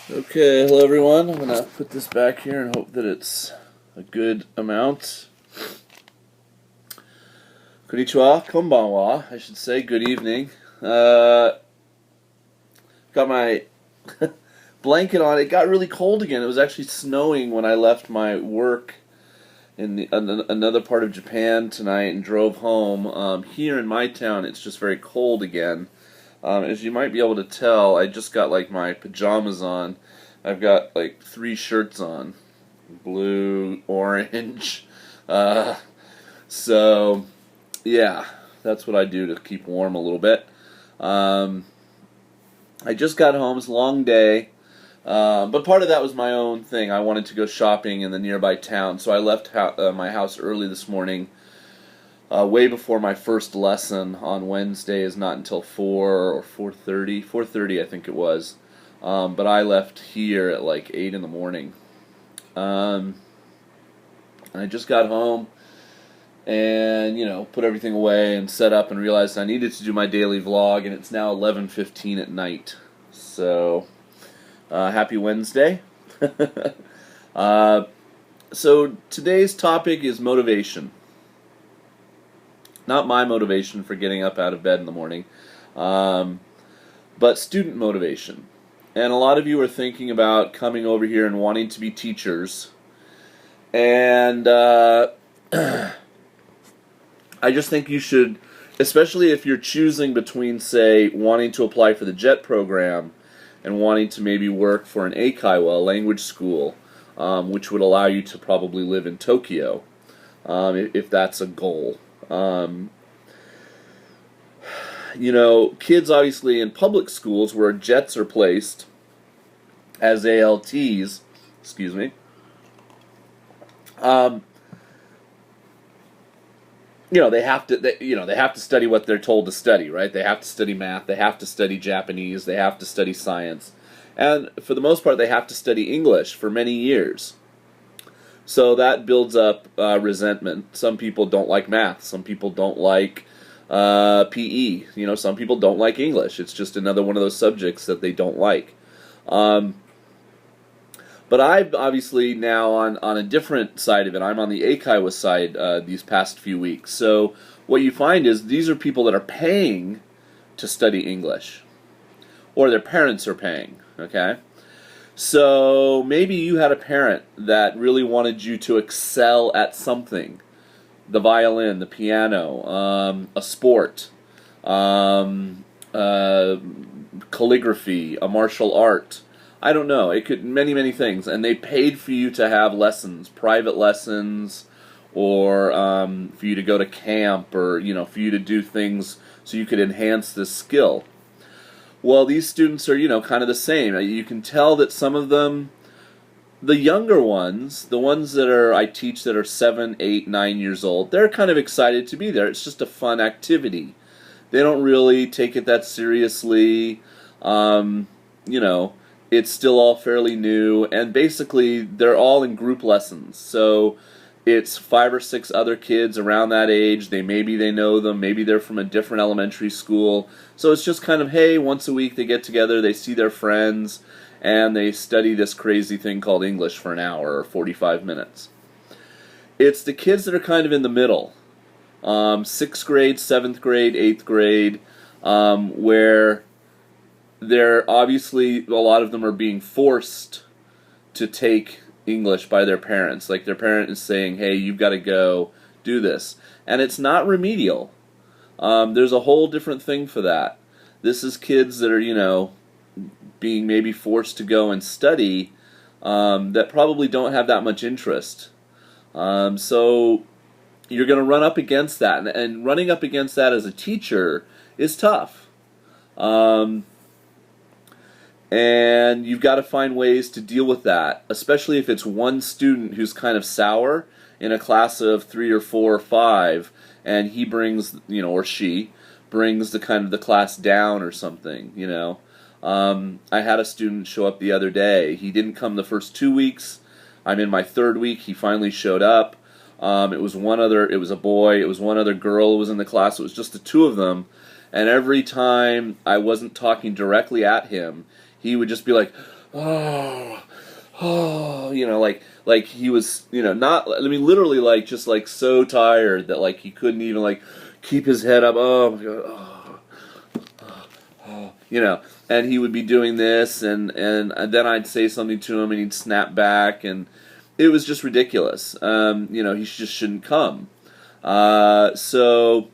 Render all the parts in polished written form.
Okay, hello everyone. I'm gonna put this back here and hope that it's a good amount. Konnichiwa, konbanwa, I should say. Good evening. Got my blanket on. It got really cold again. It was actually snowing when I left my work in another part of Japan tonight and drove home. Here in my town, it's just very cold again. As you might be able to tell, I just got like my pajamas on. I've got like 3 shirts on. Blue, orange. So, yeah, that's what I do to keep warm a little bit. I just got home. It's a long day. But part of that was my own thing. I wanted to go shopping in the nearby town, so I left my house early this morning. Way before my first lesson on Wednesday is not until 4 or 4:30. 4:30, I think it was. But I left here at like 8 in the morning. I just got home and, put everything away and set up and realized I needed to do my daily vlog, and it's now 11:15 at night. So, happy Wednesday. So today's topic is motivation. Not my motivation for getting up out of bed in the morning, but student motivation. And a lot of you are thinking about coming over here and wanting to be teachers. And I just think you should, especially if you're choosing between, say, wanting to apply for the JET program and wanting to maybe work for an Eikaiwa, a language school, which would allow you to probably live in Tokyo, if that's a goal. Kids obviously in public schools where JETs are placed as ALTs, excuse me, they have to, they have to study what they're told to study, right? They have to study math, they have to study Japanese, they have to study science, and for the most part, they have to study English for many years. So that builds up resentment. Some people don't like math. Some people don't like PE. Some people don't like English. It's just another one of those subjects that they don't like. But I'm obviously now on a different side of it. I'm on the Eikaiwa side these past few weeks. So what you find is these are people that are paying to study English, or their parents are paying. Okay. So maybe you had a parent that really wanted you to excel at something. The violin, the piano, a sport, calligraphy, a martial art. I don't know. It could many things. And they paid for you to have lessons, private lessons, or for you to go to camp, or for you to do things so you could enhance this skill. Well, these students are, kind of the same. You can tell that some of them, the younger ones, the ones that I teach that are 7, 8, 9 years old, they're kind of excited to be there. It's just a fun activity. They don't really take it that seriously. It's still all fairly new, and basically they're all in group lessons. So it's 5 or 6 other kids around that age. Maybe they know them. Maybe they're from a different elementary school. So it's just kind of, hey, once a week they get together, they see their friends, and they study this crazy thing called English for an hour or 45 minutes. It's the kids that are kind of in the middle, 6th grade, 7th grade, 8th grade, where they're obviously, a lot of them are being forced to take English by their parents. Like their parent is saying, hey, you've got to go do this. And it's not remedial. There's a whole different thing for that. This is kids that are, being maybe forced to go and study that probably don't have that much interest. So you're going to run up against that. And running up against that as a teacher is tough. And you've got to find ways to deal with that, especially if it's one student who's kind of sour in a class of 3 or 4 or 5, and he brings, or she brings the kind of the class down or something, I had a student show up the other day. He didn't come the first 2 weeks. I'm in my 3rd week. He finally showed up. It was a boy. It was one other girl who was in the class. It was just the 2 of them. And every time I wasn't talking directly at him, he would just be like, oh, oh, like he was, not, I mean, literally, like, just, like, so tired that, like, he couldn't even, like, keep his head up. Oh, my God. Oh, and he would be doing this, and then I'd say something to him, and he'd snap back, and it was just ridiculous. He just shouldn't come. So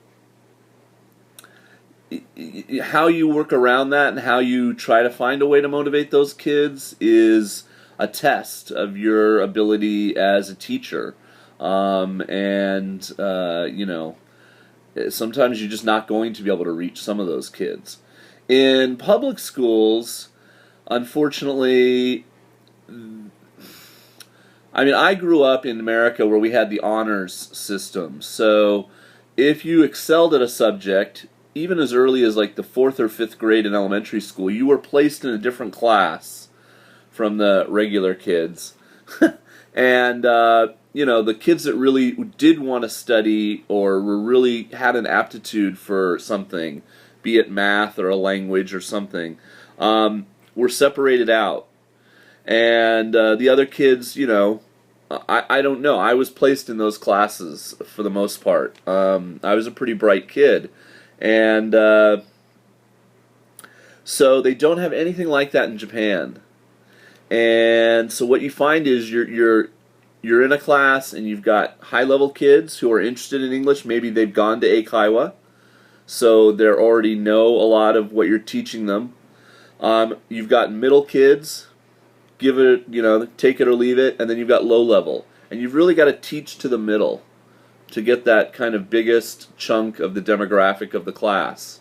how you work around that and how you try to find a way to motivate those kids is a test of your ability as a teacher. Sometimes you're just not going to be able to reach some of those kids. In public schools, unfortunately, I mean, I grew up in America where we had the honors system. So if you excelled at a subject, even as early as like the 4th or 5th grade in elementary school, you were placed in a different class from the regular kids. And, the kids that really did want to study or really had an aptitude for something, be it math or a language or something, were separated out. And the other kids, I don't know. I was placed in those classes for the most part. I was a pretty bright kid. And so they don't have anything like that in Japan. And so what you find is you're in a class and you've got high-level kids who are interested in English. Maybe they've gone to Eikaiwa, so they already know a lot of what you're teaching them. You've got middle kids, give it, take it or leave it, and then you've got low level. And you've really got to teach to the middle to get that kind of biggest chunk of the demographic of the class.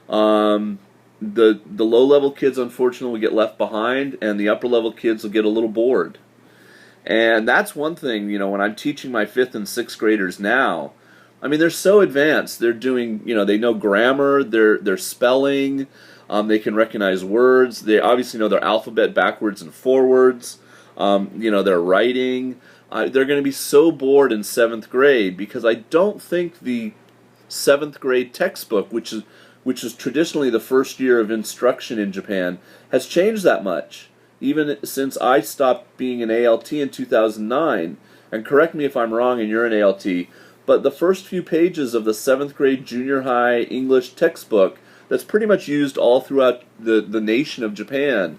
The low level kids, unfortunately, will get left behind, and the upper level kids will get a little bored. And that's one thing, when I'm teaching my 5th and 6th graders now, I mean, they're so advanced. They're doing, they know grammar, they're spelling, they can recognize words, they obviously know their alphabet backwards and forwards, they're writing. They're going to be so bored in 7th grade because I don't think the 7th grade textbook, which is traditionally the first year of instruction in Japan, has changed that much. Even since I stopped being an ALT in 2009, and correct me if I'm wrong and you're an ALT, but the first few pages of the 7th grade junior high English textbook that's pretty much used all throughout the nation of Japan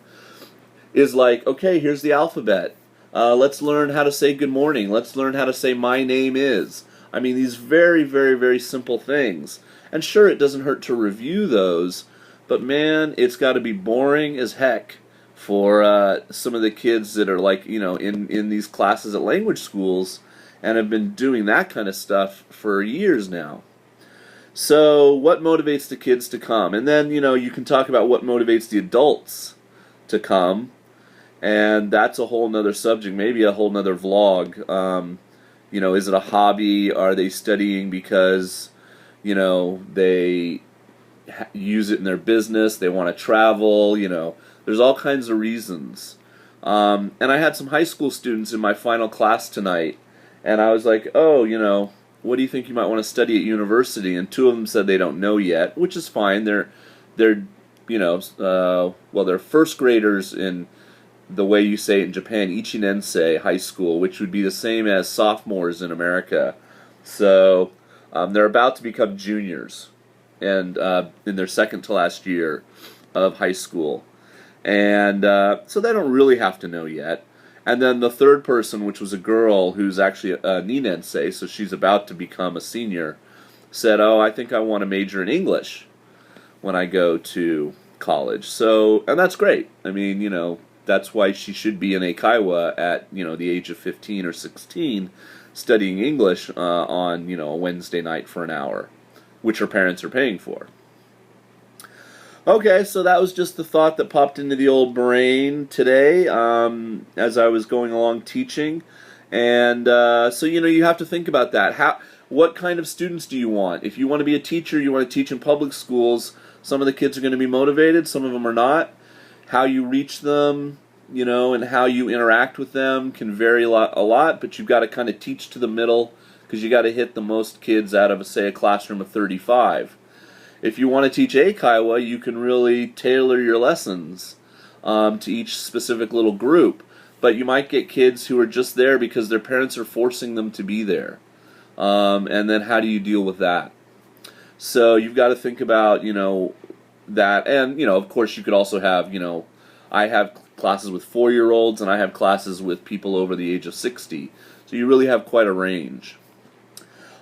is like, okay, here's the alphabet. Let's learn how to say good morning. Let's learn how to say my name is. I mean, these very, very, very simple things. And sure, it doesn't hurt to review those, but man, it's got to be boring as heck for some of the kids that are like, in these classes at language schools and have been doing that kind of stuff for years now. So what motivates the kids to come? And then, you can talk about what motivates the adults to come, and that's a whole nother subject, maybe a whole nother vlog. Is it a hobby? Are they studying because, they use it in their business, they want to travel, there's all kinds of reasons. And I had some high school students in my final class tonight, and I was like, oh, what do you think you might want to study at university? And 2 of them said they don't know yet, which is fine. They're they're first graders in the way you say it in Japan, Ichinensei high school, which would be the same as sophomores in America. So they're about to become juniors, and in their second to last year of high school. And so they don't really have to know yet. And then the third person, which was a girl who's actually a ninensei, so she's about to become a senior, said, oh, I think I want to major in English when I go to college. So, and that's great. I mean, that's why she should be in Eikaiwa at, the age of 15 or 16, studying English on, a Wednesday night for an hour, which her parents are paying for. Okay, so that was just the thought that popped into the old brain today as I was going along teaching. And so, you have to think about that. What kind of students do you want? If you want to be a teacher, you want to teach in public schools, some of the kids are going to be motivated, some of them are not. How you reach them, and how you interact with them can vary a lot, but you've got to kind of teach to the middle because you got to hit the most kids out of, say, a classroom of 35. If you want to teach Eikaiwa, you can really tailor your lessons to each specific little group. But you might get kids who are just there because their parents are forcing them to be there. And then how do you deal with that? So you've got to think about, that. And, of course you could also have, I have classes with 4-year-olds and I have classes with people over the age of 60. So you really have quite a range.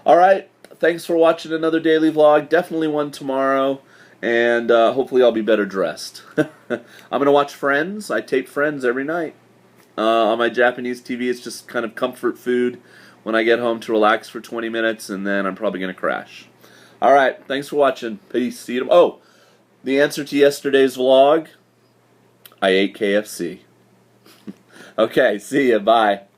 All right. Thanks for watching another daily vlog. Definitely one tomorrow. And hopefully I'll be better dressed. I'm going to watch Friends. I tape Friends every night. On my Japanese TV, it's just kind of comfort food when I get home to relax for 20 minutes, and then I'm probably going to crash. All right, thanks for watching. Peace. See you tomorrow. Oh, the answer to yesterday's vlog, I ate KFC. Okay, see ya. Bye.